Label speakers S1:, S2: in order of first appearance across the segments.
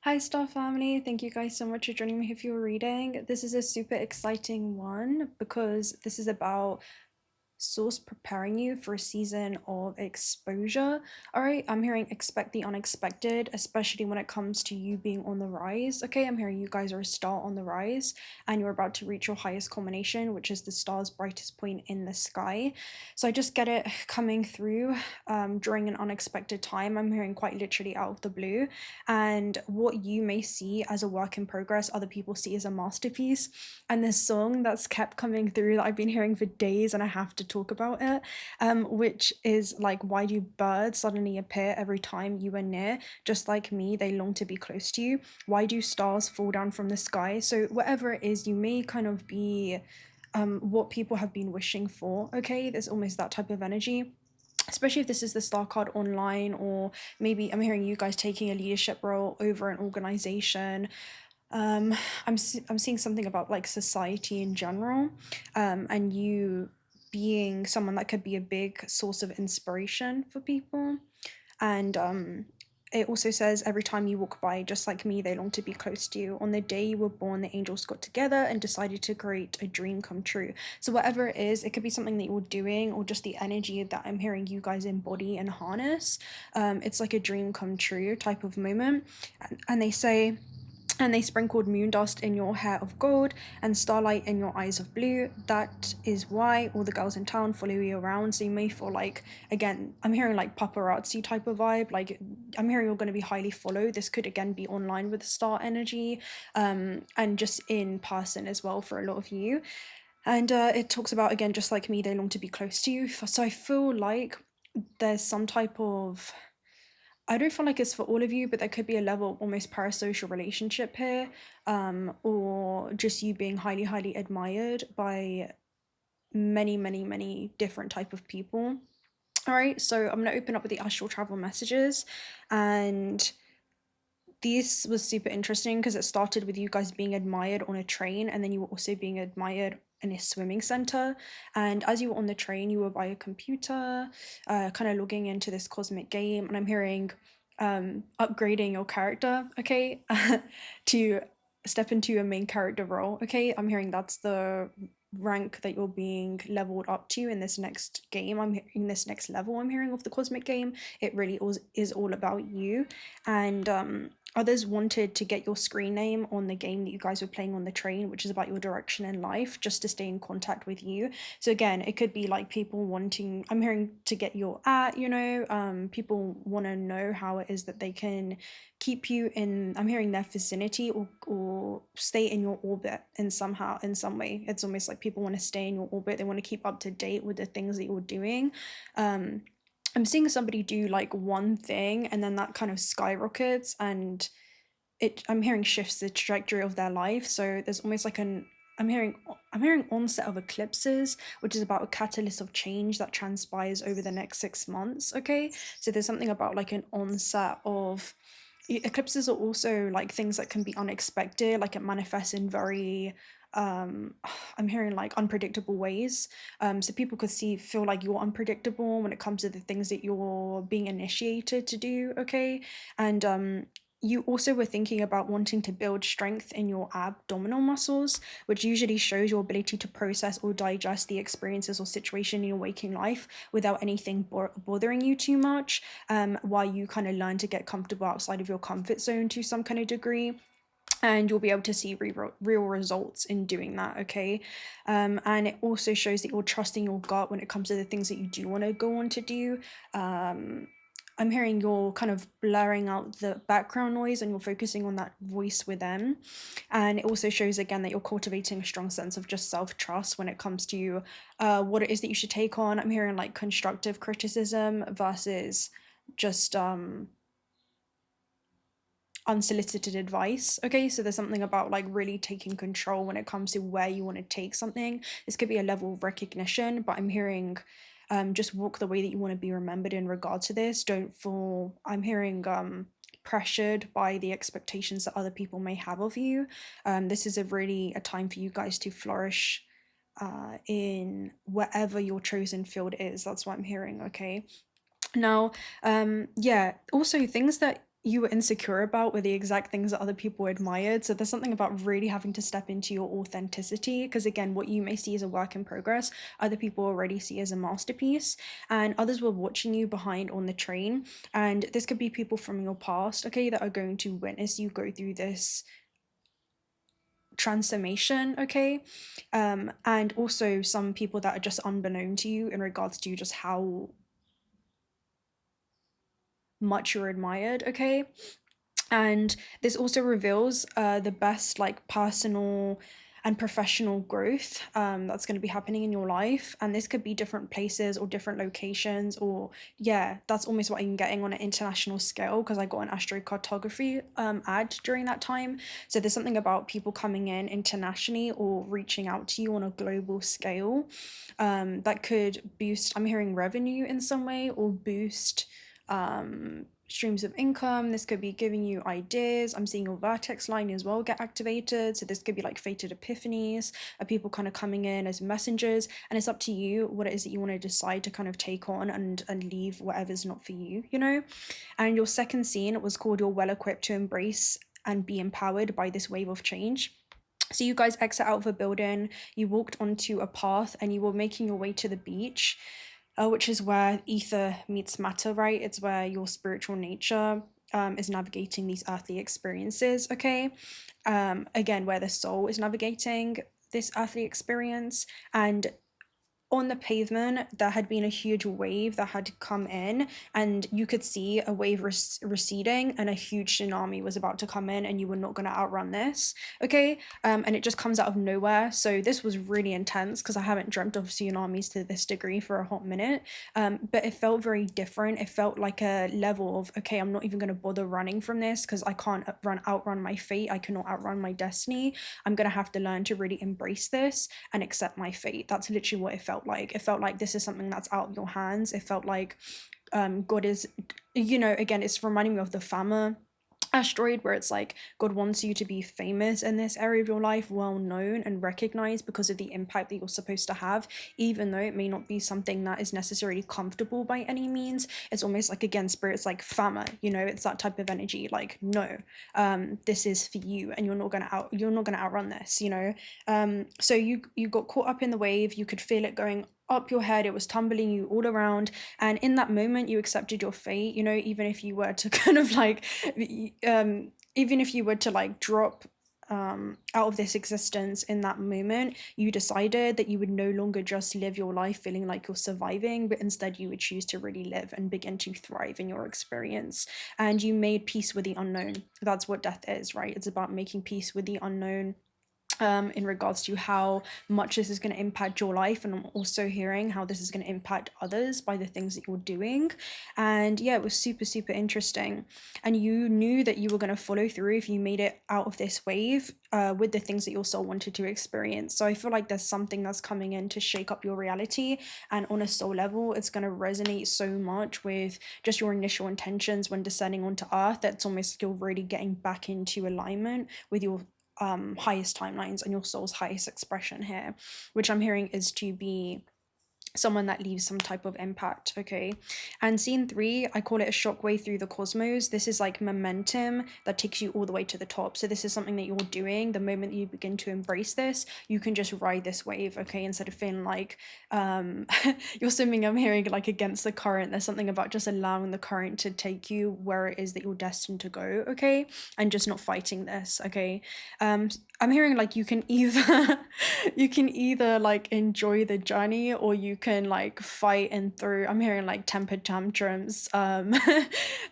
S1: Hi, Star Family. Thank you guys so much for joining me here for your reading. This is a super exciting one because this is about source preparing you for a season of exposure. All right, I'm hearing expect the unexpected, especially when it comes to you being on the rise. Okay, I'm hearing you guys are a star on the rise and you're about to reach your highest culmination, which is the star's brightest point in the sky. So I just get it coming through during an unexpected time. I'm hearing quite literally out of the blue. And what you may see as a work in progress, other people see as a masterpiece. And this song that's kept coming through that I've been hearing for days and I have to talk about it, which is like, why do birds suddenly appear every time you are near? Just like me, they long to be close to you. Why do stars fall down from the sky? So whatever it is, you may kind of be what people have been wishing for. Okay, there's almost that type of energy, especially if this is the star card online, or maybe I'm hearing you guys taking a leadership role over an organization. I'm seeing something about like society in general, and you being someone that could be a big source of inspiration for people. And it also says every time you walk by, just like me, they long to be close to you. On the day you were born, the angels got together and decided to create a dream come true. So whatever it is, it could be something that you're doing or just the energy that I'm hearing you guys embody and harness. It's like a dream come true type of moment. And they say, and they sprinkled moon dust in your hair of gold and starlight in your eyes of blue. That is why all the girls in town follow you around. So you may feel like, again, I'm hearing like paparazzi type of vibe. Like, I'm hearing you're going to be highly followed. This could again be online with the star energy, and just in person as well for a lot of you. And it talks about, again, just like me, they long to be close to you. So I feel like there's some type of, I don't feel like it's for all of you, but there could be a level of almost parasocial relationship here, or just you being highly, highly admired by many, many, many different type of people. All right, so I'm going to open up with the astral travel messages, and this was super interesting because it started with you guys being admired on a train, and then you were also being admired in a swimming center. And as you were on the train, you were by a computer, kind of logging into this cosmic game. And I'm hearing upgrading your character, okay, to step into a main character role. Okay, I'm hearing that's the rank that you're being leveled up to in this next game. In this next level I'm hearing of the cosmic game. It really is all about you. And others wanted to get your screen name on the game that you guys were playing on the train, which is about your direction in life, just to stay in contact with you. So again, it could be like people wanting, I'm hearing, to get your people want to know how it is that they can keep you in, I'm hearing, their vicinity, or stay in your orbit in somehow, in some way. It's almost like people want to stay in your orbit. They want to keep up to date with the things that you're doing. I'm seeing somebody do like one thing and then that kind of skyrockets, and I'm hearing shifts the trajectory of their life. So there's almost like I'm hearing onset of eclipses, which is about a catalyst of change that transpires over the next 6 months. Okay, so there's something about like an onset of eclipses are also like things that can be unexpected, like it manifests in very I'm hearing like unpredictable ways. So people could feel like you're unpredictable when it comes to the things that you're being initiated to do. Okay, and you also were thinking about wanting to build strength in your abdominal muscles, which usually shows your ability to process or digest the experiences or situation in your waking life without anything bothering you too much, while you kind of learn to get comfortable outside of your comfort zone to some kind of degree. And you'll be able to see real results in doing that. Okay, and it also shows that you're trusting your gut when it comes to the things that you do want to go on to do. I'm hearing you're kind of blurring out the background noise and you're focusing on that voice within. And it also shows again that you're cultivating a strong sense of just self-trust when it comes to what it is that you should take on. I'm hearing like constructive criticism versus just unsolicited advice. Okay, so there's something about like really taking control when it comes to where you want to take something. This could be a level of recognition, but I'm hearing just walk the way that you want to be remembered in regard to this. Don't feel, I'm hearing, pressured by the expectations that other people may have of you. This is a time for you guys to flourish in whatever your chosen field is. That's what I'm hearing. Okay, now, yeah, also things that you were insecure about were the exact things that other people admired. So there's something about really having to step into your authenticity, because again, what you may see as a work in progress, other people already see as a masterpiece, and others were watching you behind on the train. And this could be people from your past, okay, that are going to witness you go through this transformation, okay, and also some people that are just unbeknown to you in regards to just how much you're admired, okay. And this also reveals the best like personal and professional growth that's going to be happening in your life. And this could be different places or different locations, or yeah, that's almost what I'm getting on an international scale, because I got an astrocartography ad during that time. So there's something about people coming in internationally or reaching out to you on a global scale that could boost, I'm hearing, revenue in some way, or boost streams of income. This could be giving you ideas. I'm seeing your vertex line as well get activated. So this could be like fated epiphanies, people kind of coming in as messengers, and it's up to you what it is that you want to decide to kind of take on and leave whatever's not for you, you know. And your second scene was called "You're well equipped to embrace and be empowered by this wave of change." So you guys exit out of a building, you walked onto a path, and you were making your way to the beach, which is where ether meets matter, right? It's where your spiritual nature is navigating these earthly experiences, okay? Again, where the soul is navigating this earthly experience. And on the pavement, there had been a huge wave that had come in, and you could see a wave receding, and a huge tsunami was about to come in, and you were not going to outrun this, okay? And it just comes out of nowhere. So this was really intense, because I haven't dreamt of tsunamis to this degree for a hot minute, but it felt very different. It felt like a level of, okay, I'm not even going to bother running from this, because I can't outrun my fate. I cannot outrun my destiny. I'm going to have to learn to really embrace this and accept my fate. That's literally what it felt like. It felt like this is something that's out of your hands. It felt like God is, you know, again, it's reminding me of the 𝓻𝓪 asteroid, where it's like God wants you to be famous in this area of your life, well known and recognized because of the impact that you're supposed to have, even though it may not be something that is necessarily comfortable by any means. It's almost like, again, spirit's like 𝓻𝓪, you know, it's that type of energy, like, no, this is for you, and you're not gonna outrun this, you know. So you got caught up in the wave. You could feel it going up your head. It was tumbling you all around, and in that moment you accepted your fate, you know. Even if you were to kind of like even if you were to like drop out of this existence in that moment, you decided that you would no longer just live your life feeling like you're surviving, but instead you would choose to really live and begin to thrive in your experience. And you made peace with the unknown. That's what death is, right? It's about making peace with the unknown, in regards to how much this is going to impact your life. And I'm also hearing how this is going to impact others by the things that you're doing. And yeah, it was super, super interesting. And you knew that you were going to follow through if you made it out of this wave with the things that your soul wanted to experience. So I feel like there's something that's coming in to shake up your reality. And on a soul level, it's going to resonate so much with just your initial intentions when descending onto earth, that's almost like you're really getting back into alignment with your highest timelines and your soul's highest expression here, which I'm hearing is to be someone that leaves some type of impact, okay? And scene 3, I call it a shockwave through the cosmos. This is like momentum that takes you all the way to the top. So this is something that you're doing. The moment you begin to embrace this, you can just ride this wave, okay? Instead of feeling like you're swimming, I'm hearing, like against the current. There's something about just allowing the current to take you where it is that you're destined to go, okay? And just not fighting this, okay? I'm hearing like you can either like enjoy the journey, or you can like fight and through. I'm hearing like temper tantrums, but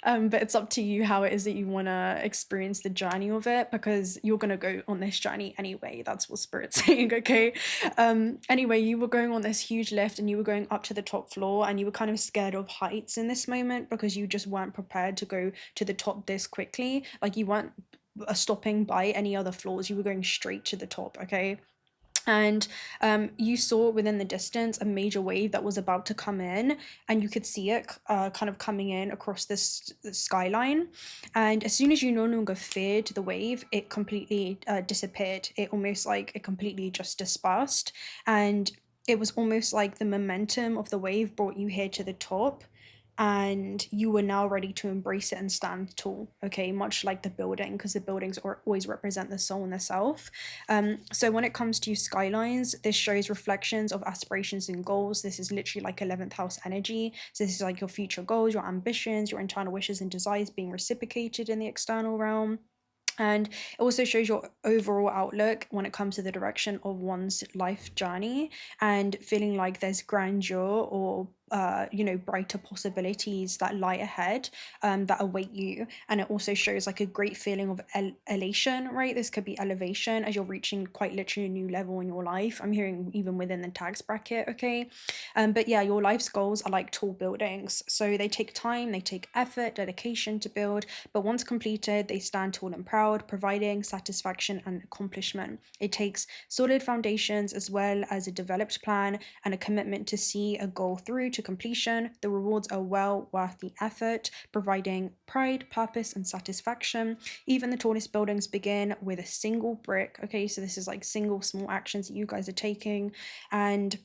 S1: it's up to you how it is that you want to experience the journey of it, because you're gonna go on this journey anyway. That's what spirit's saying, okay? Anyway, you were going on this huge lift, and you were going up to the top floor, and you were kind of scared of heights in this moment because you just weren't prepared to go to the top this quickly. Like, you weren't stopping by any other floors, you were going straight to the top, okay? And you saw within the distance a major wave that was about to come in, and you could see it kind of coming in across this skyline. And as soon as you no longer feared the wave, it completely disappeared. It almost like it completely just dispersed, and it was almost like the momentum of the wave brought you here to the top. and you were now ready to embrace it and stand tall, okay, much like the building, because the buildings always represent the soul and the self. So when it comes to skylines, this shows reflections of aspirations and goals. This is literally like 11th house energy. So this is like your future goals, your ambitions, your internal wishes and desires being reciprocated in the external realm. And it also shows your overall outlook when it comes to the direction of one's life journey, and feeling like there's grandeur or brighter possibilities that lie ahead, that await you. And it also shows like a great feeling of elation, right? This could be elevation as you're reaching quite literally a new level in your life. I'm hearing even within the tags bracket, okay? But yeah, your life's goals are like tall buildings. So they take time, they take effort, dedication to build, but once completed, they stand tall and proud, providing satisfaction and accomplishment. It takes solid foundations as well as a developed plan and a commitment to see a goal through to completion. The rewards are well worth the effort, providing pride, purpose, and satisfaction. Even the tallest buildings begin with a single brick. Okay, so this is like single small actions that you guys are taking. And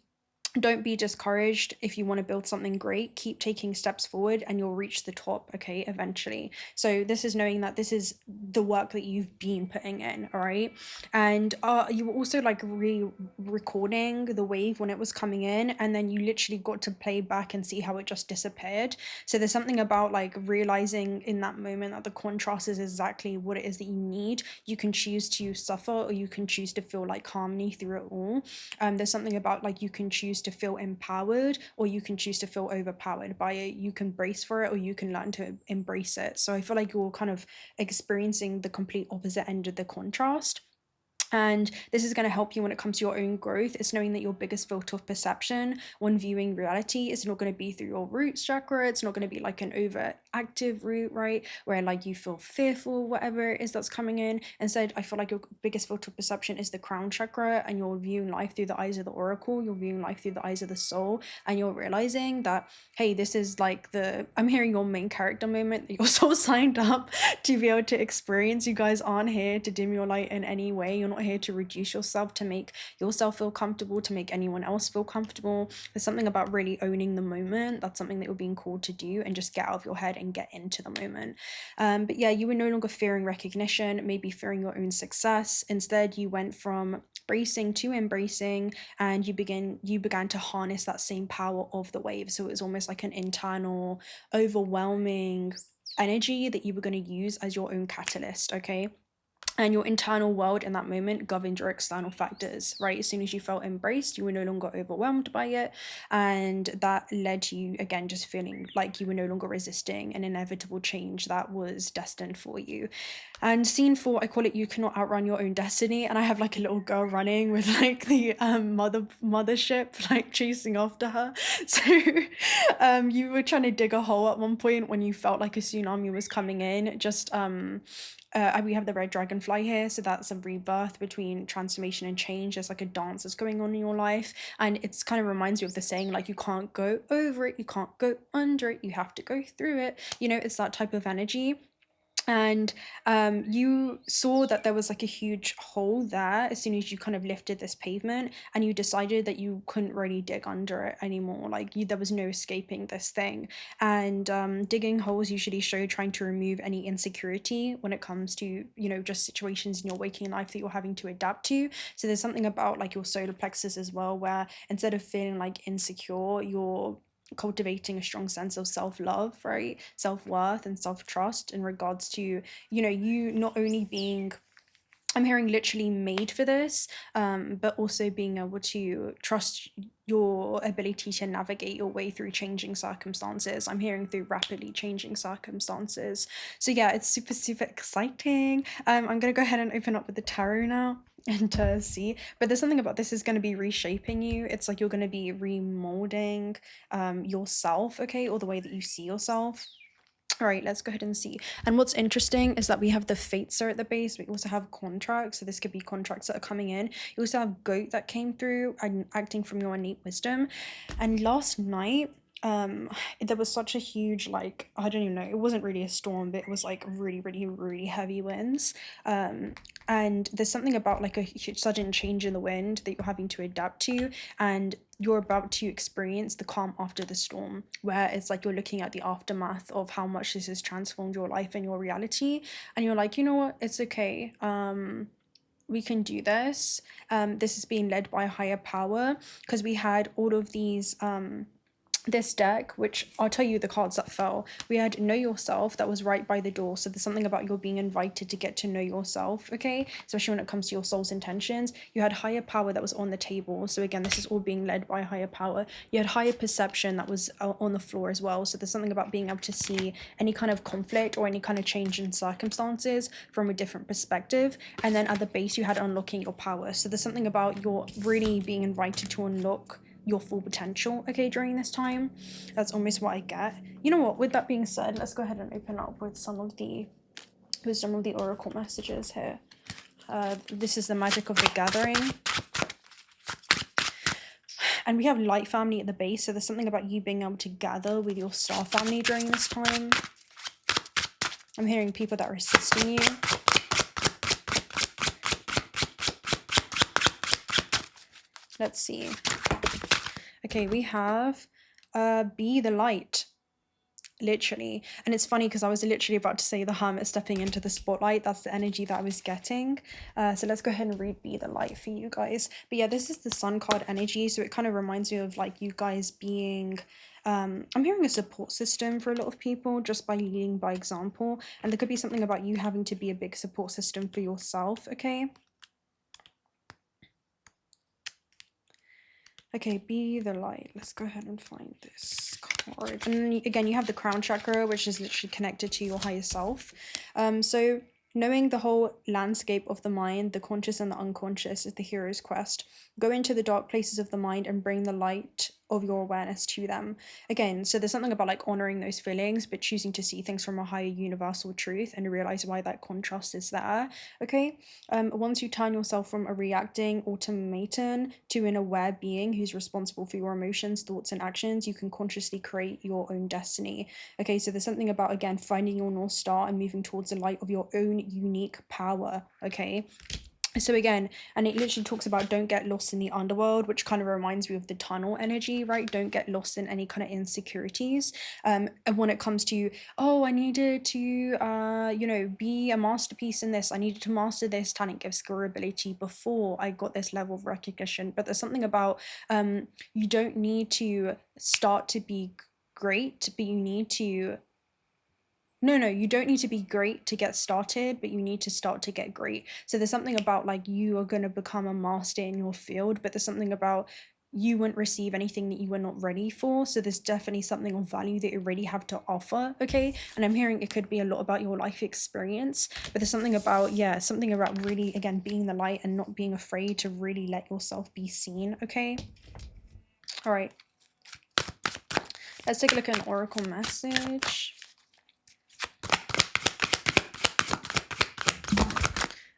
S1: don't be discouraged if you want to build something great. Keep taking steps forward and you'll reach the top, okay, eventually. So this is knowing that this is the work that you've been putting in, all right? And you were also like re-recording the wave when it was coming in, and then you literally got to play back and see how it just disappeared. So there's something about like realizing in that moment that the contrast is exactly what it is that you need. You can choose to suffer or you can choose to feel like harmony through it all. There's something about like you can choose to feel empowered or you can choose to feel overpowered by it. You can brace for it or you can learn to embrace it. So I feel like you're kind of experiencing the complete opposite end of the contrast. And this is going to help you when it comes to your own growth. It's knowing that your biggest filter of perception when viewing reality is not going to be through your root chakra. It's not going to be like an overactive root, right? Where like you feel fearful, whatever it is that's coming in. Instead, I feel like your biggest filter of perception is the crown chakra, and you're viewing life through the eyes of the oracle. You're viewing life through the eyes of the soul, and you're realizing that, hey, this is like I'm hearing your main character moment that you're so signed up to be able to experience. You guys aren't here to dim your light in any way. You're not here to reduce yourself, to make yourself feel comfortable, to make anyone else feel comfortable. There's something about really owning the moment. That's something that you're being called to do, and just get out of your head and get into the moment. But yeah, you were no longer fearing recognition, maybe fearing your own success. Instead, you went from bracing to embracing, and you began to harness that same power of the wave. So it was almost like an internal overwhelming energy that you were going to use as your own catalyst, okay? And your internal world in that moment governed your external factors, right? As soon as you felt embraced, you were no longer overwhelmed by it. And that led to you, again, just feeling like you were no longer resisting an inevitable change that was destined for you. And scene 4, I call it You Cannot Outrun Your Own Destiny. And I have like a little girl running with like the mothership like chasing after her. So you were trying to dig a hole at one point when you felt like a tsunami was coming in. Just we have the red dragonfly here, so that's a rebirth between transformation and change. There's like a dance that's going on in your life, and it's kind of reminds you of the saying, like, you can't go over it, you can't go under it, you have to go through it. You know, it's that type of energy. And you saw that there was like a huge hole there as soon as you kind of lifted this pavement, and you decided that you couldn't really dig under it anymore. Like there was no escaping this thing. And digging holes usually show trying to remove any insecurity when it comes to, you know, just situations in your waking life that you're having to adapt to. So there's something about like your solar plexus as well, where instead of feeling like insecure, you're cultivating a strong sense of self-love, right, self-worth and self-trust in regards to, you know, you not only being, I'm hearing literally made for this, but also being able to trust your ability to navigate your way through changing circumstances. I'm hearing through rapidly changing circumstances. So yeah, it's super, super exciting. I'm going to go ahead and open up with the tarot now and see. But there's something about this is going to be reshaping you. It's like you're going to be remolding yourself, okay, or the way that you see yourself. All right, let's go ahead and see. And what's interesting is that we have the fates are at the base. We also have contracts. So this could be contracts that are coming in. You also have goat that came through and acting from your innate wisdom. And last night, there was such a huge, like, I don't even know, it wasn't really a storm, but it was like really, really, really heavy winds. and there's something about like a sudden change in the wind that you're having to adapt to, and you're about to experience the calm after the storm, where it's like you're looking at the aftermath of how much this has transformed your life and your reality, and you're like, you know what, it's okay. We can do this. This is being led by a higher power, because we had all of these this deck, which I'll tell you the cards that fell. We had Know Yourself, that was right by the door. So there's something about you're being invited to get to know yourself, okay? Especially when it comes to your soul's intentions. You had Higher Power, that was on the table. So again, this is all being led by higher power. You had Higher Perception, that was on the floor as well. So there's something about being able to see any kind of conflict or any kind of change in circumstances from a different perspective. And then at the base, you had Unlocking Your Power. So there's something about you're really being invited to unlock your full potential, okay, during this time. That's almost what I get. You know what, with that being said, let's go ahead and open up with some of the oracle messages here. This is the magic of the gathering, and we have light family at the base, so there's something about you being able to gather with your star family during this time. I'm hearing people that are assisting you. Let's see. Okay, we have be the light, literally. And it's funny because I was literally about to say the hermit stepping into the spotlight. That's the energy that I was getting. So let's go ahead and read Be the Light for you guys. But yeah, this is the Sun card energy. So it kind of reminds me of like you guys being, I'm hearing a support system for a lot of people just by leading by example. And there could be something about you having to be a big support system for yourself, okay? Okay, Be the Light. Let's go ahead and find this card. And again, you have the crown chakra, which is literally connected to your higher self. So knowing the whole landscape of the mind, the conscious and the unconscious, is the hero's quest. Go into the dark places of the mind and bring the light of your awareness to them. Again, so there's something about like honoring those feelings, but choosing to see things from a higher universal truth and realize why that contrast is there, okay? Once you turn yourself from a reacting automaton to an aware being who's responsible for your emotions, thoughts, and actions, you can consciously create your own destiny, okay? So there's something about, again, finding your North Star and moving towards the light of your own unique power, okay? So again, and it literally talks about don't get lost in the underworld, which kind of reminds me of the tunnel energy, right? Don't get lost in any kind of insecurities. And when it comes to, oh, I needed to, you know, be a masterpiece in this. I needed to master this talent, give skill, ability before I got this level of recognition. But there's something about you don't need to start to be great, but you need to No, you don't need to be great to get started, but you need to start to get great. So there's something about like you are going to become a master in your field, but there's something about you wouldn't receive anything that you were not ready for. So there's definitely something of value that you already have to offer, okay? And I'm hearing it could be a lot about your life experience, but there's something about, yeah, something about really, again, being the light and not being afraid to really let yourself be seen, okay? All right. Let's take a look at an oracle message.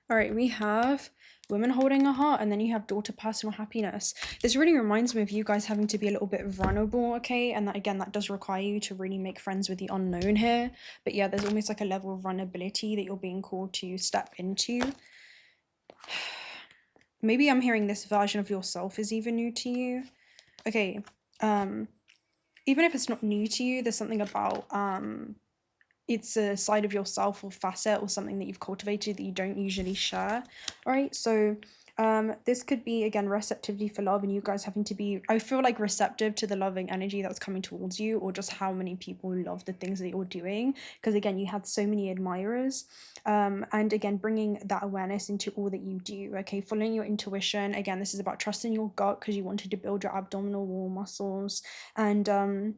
S1: All right, we have Women Holding a Heart, and then you have Daughter Personal Happiness. This really reminds me of you guys having to be a little bit vulnerable, okay? And that, again, that does require you to really make friends with the unknown here. But yeah, there's almost like a level of vulnerability that you're being called to step into. Maybe I'm hearing this version of yourself is even new to you. Okay, even if it's not new to you, there's something about it's a side of yourself or facet or something that you've cultivated that you don't usually share. All right, so this could be, again, receptivity for love, and you guys having to be, I feel like, receptive to the loving energy that's coming towards you, or just how many people love the things that you're doing, because again, you had so many admirers, and again, bringing that awareness into all that you do, okay? Following your intuition. Again, this is about trusting your gut because you wanted to build your abdominal wall muscles, and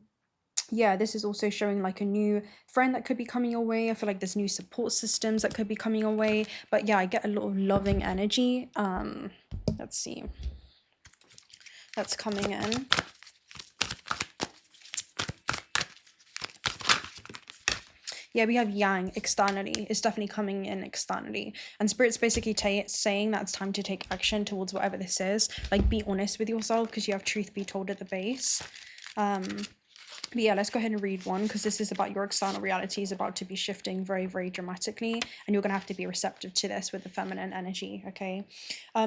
S1: yeah, this is also showing like a new friend that could be coming your way. I feel like there's new support systems that could be coming your way. But yeah, I get a lot of loving energy. Let's see. That's coming in. Yeah, we have Yang externally. It's definitely coming in externally. And Spirit's basically saying that it's time to take action towards whatever this is. Like, be honest with yourself because you have truth be told at the base. But yeah, let's go ahead and read one, because this is about your external reality is about to be shifting very, very dramatically, and you're going to have to be receptive to this with the feminine energy, okay?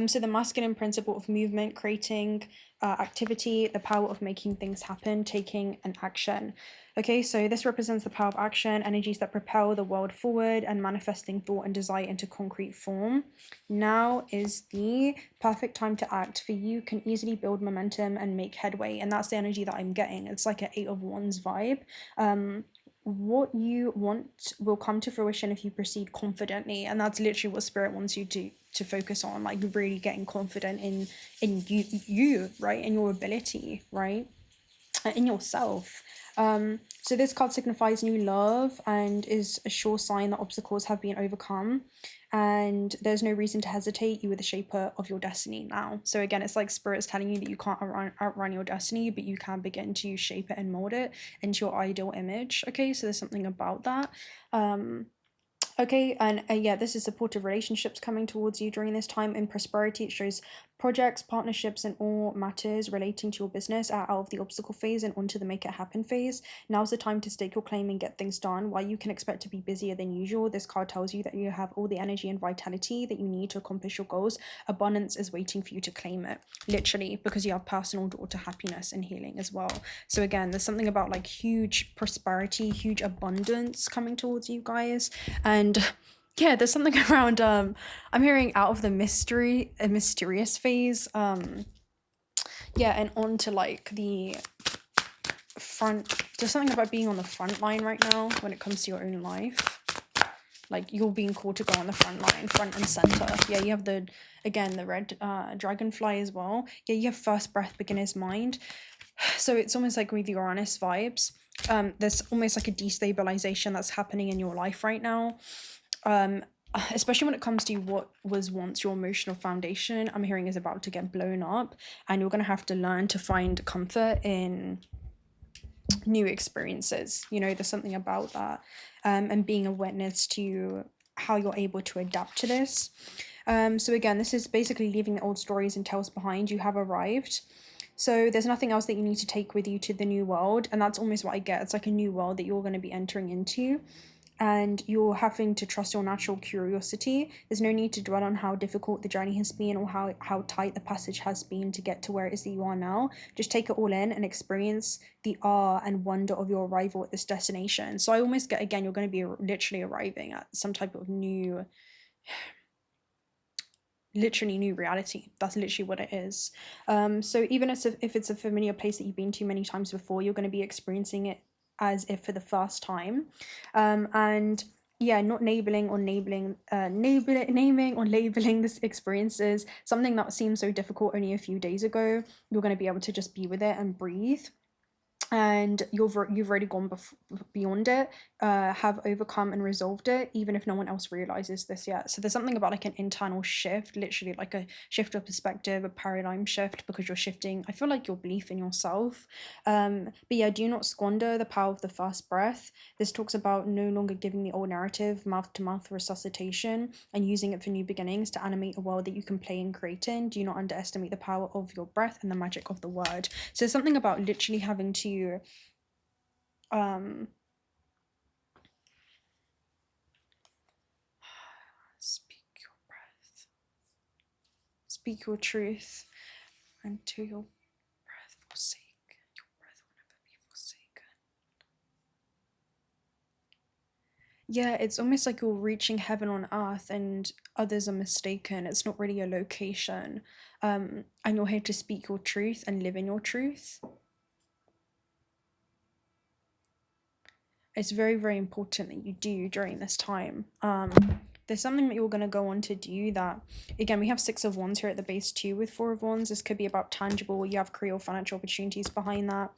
S1: So the masculine principle of movement, creating activity, the power of making things happen, taking an action. Okay, so this represents the power of action, energies that propel the world forward and manifesting thought and desire into concrete form. Now is the perfect time to act, for you can easily build momentum and make headway. And that's the energy that I'm getting. It's like an 8 of Wands vibe. What you want will come to fruition if you proceed confidently. And that's literally what Spirit wants you to focus on, like really getting confident in you, right? In your ability, right? In yourself. So this card signifies new love and is a sure sign that obstacles have been overcome, and there's no reason to hesitate. You are the shaper of your destiny now. So again, it's like Spirit's telling you that you can't outrun your destiny, but you can begin to shape it and mold it into your ideal image. Okay, so there's something about that. Okay, and yeah, this is supportive relationships coming towards you during this time. In prosperity, it shows projects, partnerships, and all matters relating to your business are out of the obstacle phase and onto the make it happen phase. Now's the time to stake your claim and get things done. While you can expect to be busier than usual, this card tells you that you have all the energy and vitality that you need to accomplish your goals. Abundance is waiting for you to claim it, literally, because you have personal door to happiness and healing as well. So again, there's something about like huge prosperity, huge abundance coming towards you guys. And yeah, there's something around I'm hearing out of the mysterious phase, yeah, and on to like the front. There's something about being on the front line right now when it comes to your own life, like you're being called to go on the front line, front and center. Yeah, you have the red dragonfly as well. Yeah, you have first breath, beginner's mind. So it's almost like with Uranus vibes. There's almost like a destabilization that's happening in your life right now. Especially when it comes to what was once your emotional foundation, I'm hearing is about to get blown up, and you're going to have to learn to find comfort in new experiences. You know, there's something about that, and being a witness to how you're able to adapt to this. So again, this is basically leaving the old stories and tales behind. You have arrived. So there's nothing else that you need to take with you to the new world, and that's almost what I get. It's like a new world that you're going to be entering into, and you're having to trust your natural curiosity. There's no need to dwell on how difficult the journey has been or how tight the passage has been to get to where it is that you are now. Just take it all in and experience the awe and wonder of your arrival at this destination. So I almost get, again, you're going to be literally arriving at some type of new, literally new reality. That's literally what it is. So even if it's a familiar place that you've been to many times before, you're going to be experiencing it as if for the first time. And yeah, not naming or labeling this experiences, something that seemed so difficult only a few days ago. You're going to be able to just be with it and breathe. And you've already gone beyond it, have overcome and resolved it, even if no one else realizes this yet. So there's something about like an internal shift, literally like a shift of perspective, a paradigm shift, because you're shifting, I feel like, your belief in yourself. But yeah, do not squander the power of the first breath. This talks about no longer giving the old narrative mouth-to-mouth resuscitation and using it for new beginnings to animate a world that you can play and create in. Do not underestimate the power of your breath and the magic of the word. So there's something about literally having to speak your breath, speak your truth, and to your breath forsake. Your breath will never be forsaken. Yeah, it's almost like you're reaching heaven on earth and others are mistaken. It's not really a location. And you're here to speak your truth and live in your truth. It's very, very important that you do during this time. There's something that you're going to go on to do that, again, we have 6 of Wands here at the base too with 4 of Wands. This could be about tangible, you have career or financial opportunities behind that.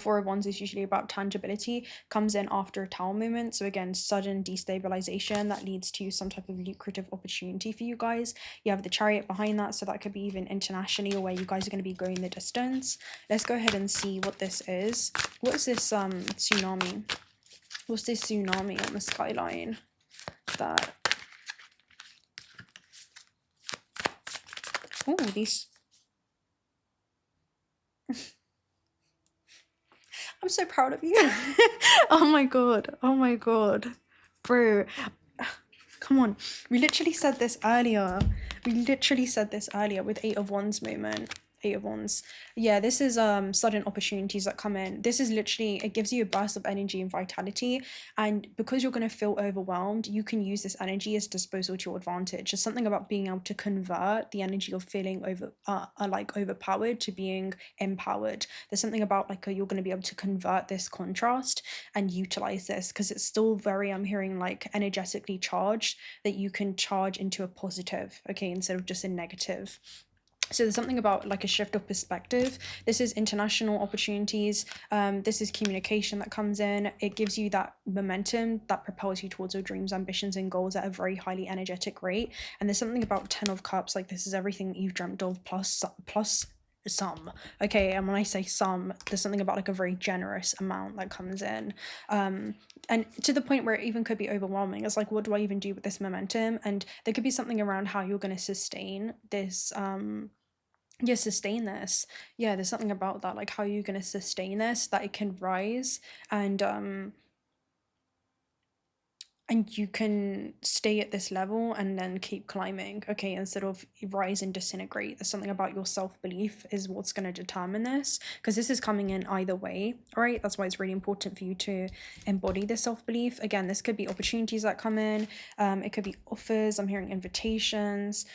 S1: 4 of Wands is usually about tangibility, comes in after a Tower moment. So again, sudden destabilization that leads to some type of lucrative opportunity for you guys. You have the Chariot behind that, so that could be even internationally or where you guys are going to be going the distance. Let's go ahead and see what this is. What is this tsunami? What's this tsunami on the skyline? That... oh, these... I'm so proud of you. Oh my god. Oh my god. Bro. Come on. We literally said this earlier. With Eight of Wands moment. Eight of Wands. Yeah, this is sudden opportunities that come in. This is literally, it gives you a burst of energy and vitality, and because you're going to feel overwhelmed, you can use this energy as disposal to your advantage. There's something about being able to convert the energy of feeling overpowered to being empowered. There's something about like you're going to be able to convert this contrast and utilize this, because it's still very, I'm hearing like energetically charged, that you can charge into a positive, okay, instead of just a negative. So there's something about like a shift of perspective. This is international opportunities. This is communication that comes in. It gives you that momentum that propels you towards your dreams, ambitions, and goals at a very highly energetic rate. And there's something about 10 of Cups, like this is everything that you've dreamt of plus some. Okay, and when I say some, there's something about like a very generous amount that comes in. And to the point where it even could be overwhelming. It's like, what do I even do with this momentum? And there could be something around how you're going to sustain this sustain this. Yeah, there's something about that, like how you're going to sustain this, that it can rise, and you can stay at this level and then keep climbing, okay, instead of rise and disintegrate. There's something about your self-belief is what's going to determine this, because this is coming in either way, all right? That's why it's really important for you to embody this self-belief. Again, this could be opportunities that come in, it could be offers, I'm hearing invitations.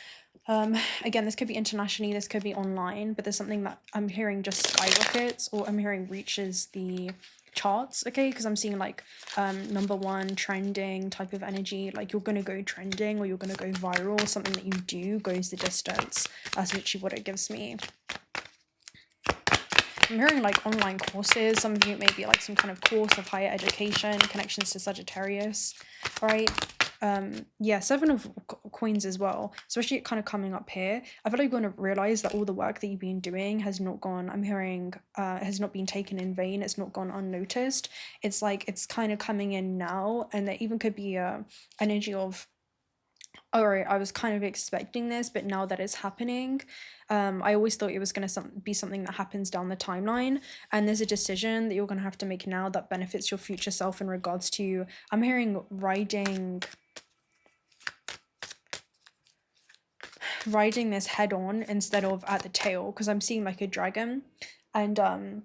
S1: Again, this could be internationally, this could be online, but there's something that I'm hearing just skyrockets, or I'm hearing reaches the charts, okay, because I'm seeing like #1 trending type of energy, like you're gonna go trending or you're gonna go viral. Something that you do goes the distance. That's literally what it gives me. I'm hearing like online courses. Some of you may be like some kind of course of higher education, connections to Sagittarius, all right? Yeah, 7 of Coins as well, especially kind of coming up here. I feel like you're going to realize that all the work that you've been doing has not gone, I'm hearing, has not been taken in vain. It's not gone unnoticed. It's like it's kind of coming in now, and there even could be a energy of, all right, I was kind of expecting this, but now that it's happening, I always thought it was going to be something that happens down the timeline, and there's a decision that you're going to have to make now that benefits your future self in regards to, I'm hearing riding this head on instead of at the tail, because I'm seeing like a dragon, and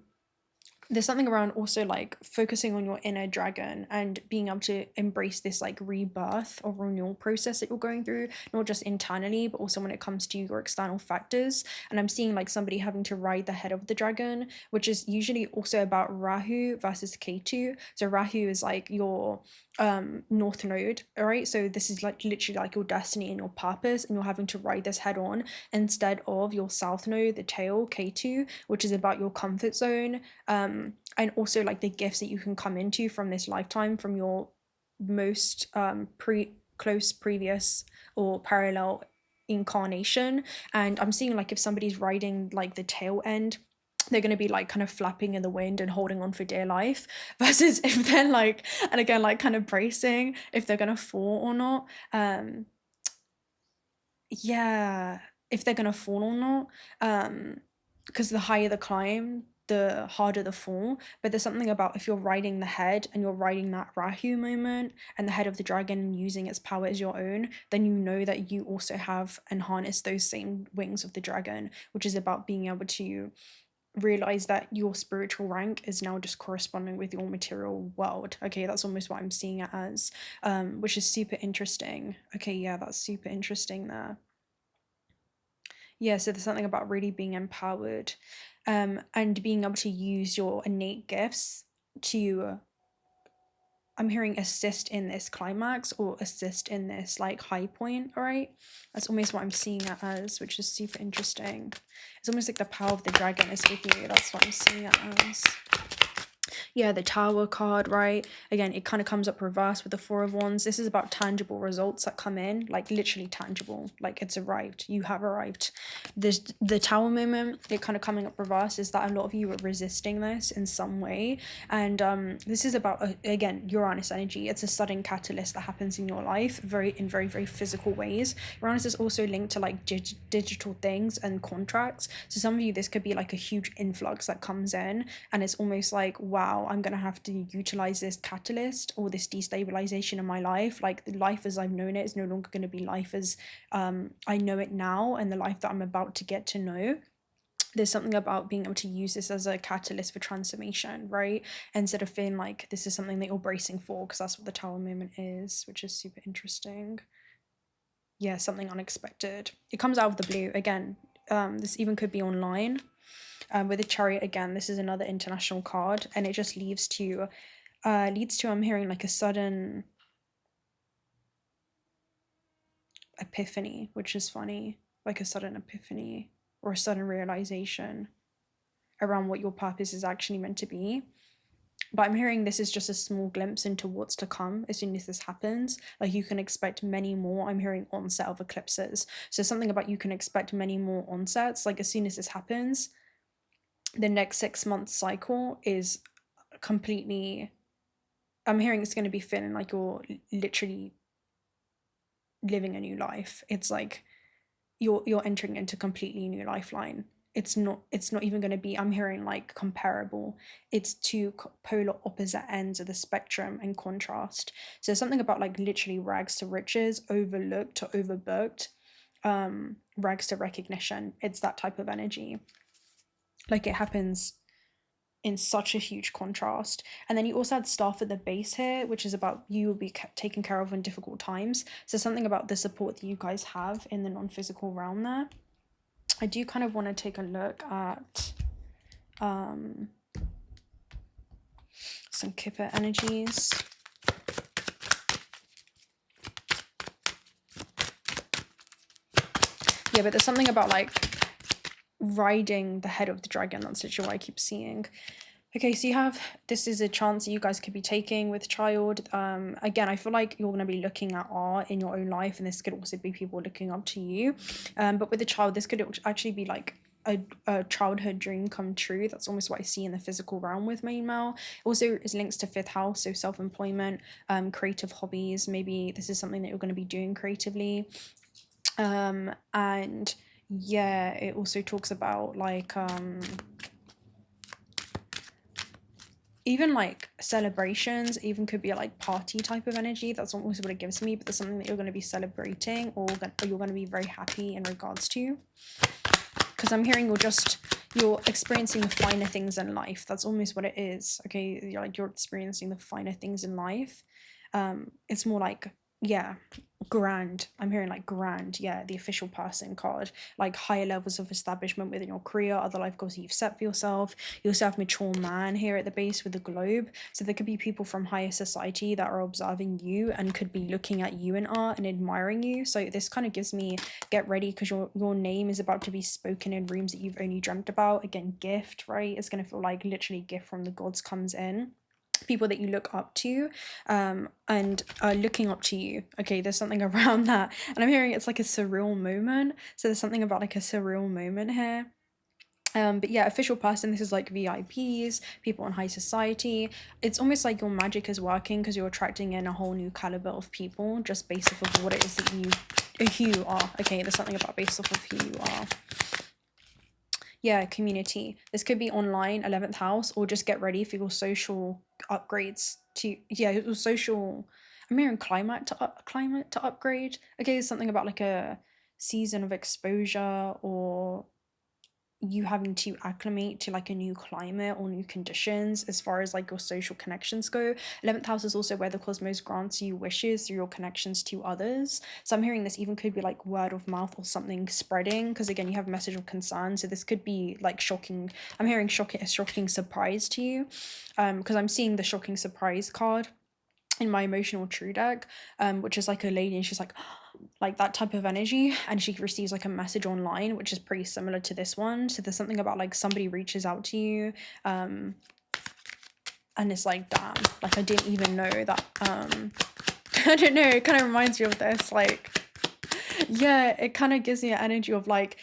S1: there's something around also like focusing on your inner dragon and being able to embrace this like rebirth or renewal process that you're going through, not just internally, but also when it comes to your external factors. And I'm seeing like somebody having to ride the head of the dragon, which is usually also about Rahu versus Ketu. So Rahu is like your north node, all right? So this is like literally like your destiny and your purpose, and you're having to ride this head on instead of your south node, the tail, Ketu, which is about your comfort zone, and also like the gifts that you can come into from this lifetime, from your most close previous or parallel incarnation. And I'm seeing like if somebody's riding like the tail end, they're going to be like kind of flapping in the wind and holding on for dear life, versus if they're like, and again like kind of bracing if they're going to fall or not. Yeah, if they're going to fall or not, because the higher the climb, the harder the fall. But there's something about if you're riding the head and you're riding that Rahu moment and the head of the dragon and using its power as your own, then you know that you also have and harness those same wings of the dragon, which is about being able to realize that your spiritual rank is now just corresponding with your material world. Okay, that's almost what I'm seeing it as, which is super interesting. Okay, yeah, that's super interesting there. Yeah, so there's something about really being empowered, and being able to use your innate gifts to, I'm hearing assist in this climax or assist in this like high point, all right? That's almost what I'm seeing it as, which is super interesting. It's almost like the power of the dragon is with you. That's what I'm seeing it as. Yeah, the Tower card, right? Again, it kind of comes up reverse with the Four of Wands. This is about tangible results that come in, like literally tangible, like it's arrived, you have arrived. The Tower moment, it kind of coming up reverse, is that a lot of you are resisting this in some way. And this is about, again, Uranus energy. It's a sudden catalyst that happens in your life, in very, very physical ways. Uranus is also linked to like digital things and contracts. So some of you, this could be like a huge influx that comes in, and it's almost like, wow, wow, I'm gonna have to utilize this catalyst or this destabilization in my life. Like, the life as I've known it is no longer going to be life as I know it now, and the life that I'm about to get to know. There's something about being able to use this as a catalyst for transformation, right? Instead of feeling like this is something that you're bracing for, because that's what the Tower moment is, which is super interesting. Yeah, something unexpected. It comes out of the blue. Again, this even could be online. With the Chariot, again, this is another international card, and it just leads to I'm hearing like a sudden epiphany, which is funny, like a sudden epiphany or a sudden realization around what your purpose is actually meant to be. But I'm hearing this is just a small glimpse into what's to come as soon as this happens. Like, you can expect many more. I'm hearing onset of eclipses. So something about you can expect many more onsets. Like, as soon as this happens, the next 6 month cycle is completely, I'm hearing it's going to be feeling like you're literally living a new life. It's like you're entering into a completely new lifeline. It's not even going to be, I'm hearing, like, comparable. It's two polar opposite ends of the spectrum and contrast. So something about, like, literally rags to riches, overlooked to overbooked, rags to recognition. It's that type of energy. Like, it happens in such a huge contrast. And then you also had staff at the base here, which is about you will be taken care of in difficult times. So something about the support that you guys have in the non-physical realm there. I do kind of want to take a look at some Kipper energies. Yeah, but there's something about, like, riding the head of the dragon. That's literally what I keep seeing. Okay, so you have, this is a chance that you guys could be taking with child. Again, I feel like you're going to be looking at art in your own life, and this could also be people looking up to you. But with the child, this could actually be like a childhood dream come true. That's almost what I see in the physical realm with my email. Also, it links to 5th house, so self-employment, creative hobbies. Maybe this is something that you're going to be doing creatively. And yeah, it also talks about, like, even like celebrations, even could be a like party type of energy. That's almost what it gives me, but there's something that you're going to be celebrating or you're going to be very happy in regards to. Because I'm hearing you're experiencing the finer things in life. That's almost what it is. Okay, you're experiencing the finer things in life. It's more like, yeah, grand. I'm hearing like grand, yeah, the official person card, like higher levels of establishment within your career, other life goals that you've set for yourself. You also have mature man here at the base with the globe. So there could be people from higher society that are observing you and could be looking at you in art and admiring you. So this kind of gives me, get ready, because your name is about to be spoken in rooms that you've only dreamt about. Again, gift, right? It's going to feel like literally gift from the gods comes in. People that you look up to and are looking up to you. Okay, there's something around that, and I'm hearing it's like a surreal moment. So there's something about like a surreal moment here. But yeah, official person, this is like VIPs, people in high society. It's almost like your magic is working because you're attracting in a whole new caliber of people just based off of what it is that who you are. Okay, there's something about based off of who you are. Yeah, community. This could be online, 11th house, or just get ready for your social upgrades to, yeah, your social, I'm hearing climate to upgrade. Okay, there's something about like a season of exposure or you having to acclimate to like a new climate or new conditions as far as like your social connections go. 11th house is also where the cosmos grants you wishes through your connections to others. So I'm hearing this even could be like word of mouth or something spreading, because again, you have a message of concern. So this could be like shocking. I'm hearing a shocking surprise to you, because I'm seeing the shocking surprise card in my emotional true deck, which is like a lady and she's like that type of energy, and she receives like a message online which is pretty similar to this one. So there's something about like somebody reaches out to you and it's like, damn, like I didn't even know that I don't know, it kind of reminds me of this, like Yeah, it kind of gives me an energy of like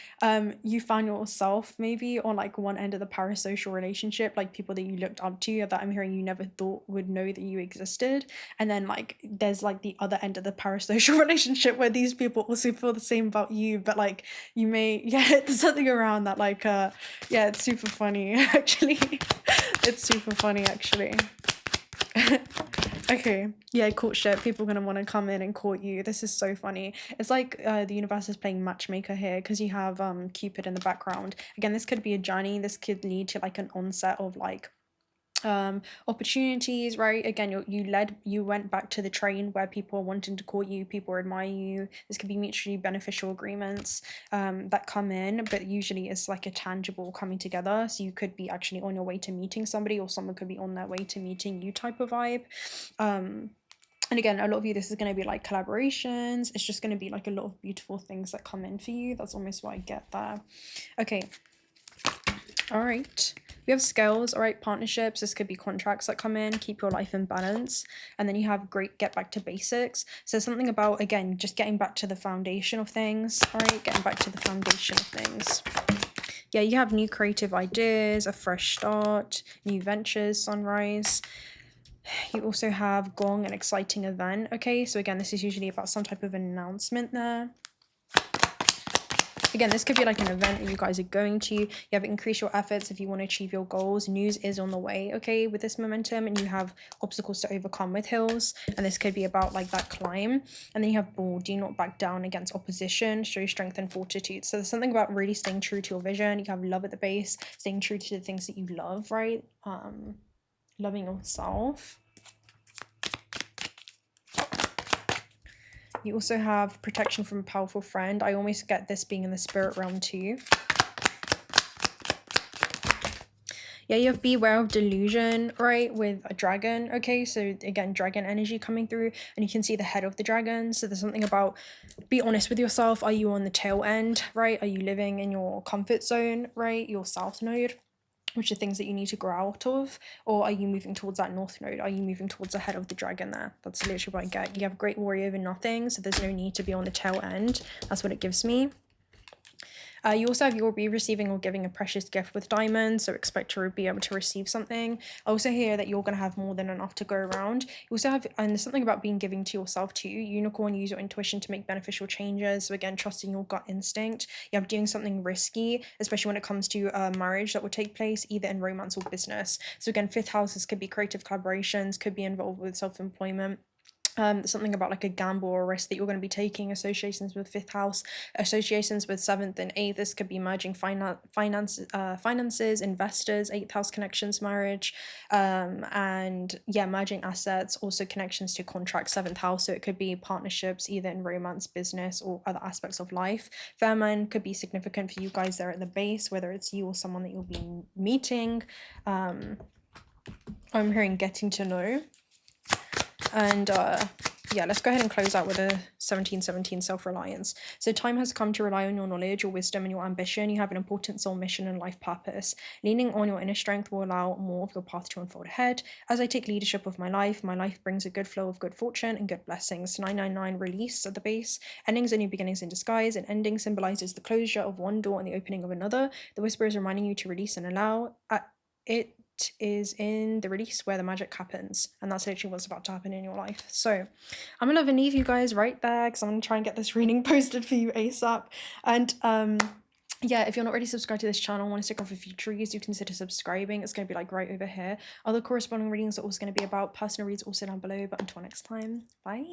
S1: you found yourself maybe on like one end of the parasocial relationship, like people that you looked up to that I'm hearing you never thought would know that you existed. And then like there's like the other end of the parasocial relationship where these people also feel the same about you, but like you may yeah, there's something around that like yeah, it's super funny actually. It's super funny actually. Okay, yeah, courtship. People are gonna want to come in and court you. This is so funny. It's like the universe is playing matchmaker here because you have Cupid in the background. Again, this could be a journey. This could lead to like an onset of like opportunities, right? Again, you went back to the train where people are wanting to court you, people admire you. This could be mutually beneficial agreements that come in, but usually it's like a tangible coming together. So you could be actually on your way to meeting somebody, or someone could be on their way to meeting you, type of vibe. And again, a lot of you, this is going to be like collaborations. It's just going to be like a lot of beautiful things that come in for you. That's almost what I get there. Okay. All right. We have skills, all right, partnerships. This could be contracts that come in, keep your life in balance. And then you have great get back to basics. So something about, again, just getting back to the foundation of things, all right, getting back to the foundation of things. Yeah, you have new creative ideas, a fresh start, new ventures, sunrise. You also have gong, an exciting event. Okay, so again, this is usually about some type of announcement there. Again, this could be like an event that you guys are going to. You have increased your efforts if you want to achieve your goals. News is on the way, okay, with this momentum, and you have obstacles to overcome with hills. And this could be about like that climb. And then you have bull, do not back down against opposition, show strength and fortitude. So there's something about really staying true to your vision. You have love at the base, staying true to the things that you love, right? Loving yourself. You also have protection from a powerful friend. I almost get this being in the spirit realm too. Yeah, you have beware of delusion, right, with a dragon. Okay, so again, dragon energy coming through, and you can see the head of the dragon. So there's something about, be honest with yourself. Are you on the tail end, right? Are you living in your comfort zone, right? Your south node, which are things that you need to grow out of, or are you moving towards that north node? Are you moving towards the head of the dragon there? That's literally what I get. You have great warrior over nothing, so there's no need to be on the tail end. That's what it gives me. You also have, you'll be receiving or giving a precious gift with diamonds, so expect to be able to receive something. I also hear that you're going to have more than enough to go around. You also have, and there's something about being giving to yourself too. Unicorn, use your intuition to make beneficial changes. So again, trusting your gut instinct. You have doing something risky, especially when it comes to marriage that will take place either in romance or business. So again, fifth houses could be creative collaborations, could be involved with self-employment. Something about like a gamble or risk that you're going to be taking, associations with fifth house, associations with seventh and eighth. This could be merging finances, investors, eighth house connections, marriage, and yeah, merging assets, also connections to contracts, seventh house. So it could be partnerships either in romance, business, or other aspects of life. Fairman could be significant for you guys there at the base, whether it's you or someone that you'll be meeting. I'm hearing getting to know. And yeah, let's go ahead and close out with a 1717 self-reliance. So time has come to rely on your knowledge, your wisdom, and your ambition. You have an important soul mission and life purpose. Leaning on your inner strength will allow more of your path to unfold ahead. As I take leadership of my life brings a good flow of good fortune and good blessings. 999 release at the base. Endings are new beginnings in disguise. An ending symbolizes the closure of one door and the opening of another. The whisper is reminding you to release and allow. It is in the release where the magic happens, and that's literally what's about to happen in your life. So I'm gonna leave you guys right there because I'm gonna try and get this reading posted for you ASAP. And yeah, if you're not already subscribed to this channel and want to stick on for future reads, do consider subscribing. It's going to be like right over here. Other corresponding readings are also going to be about personal reads also down below. But until next time, bye.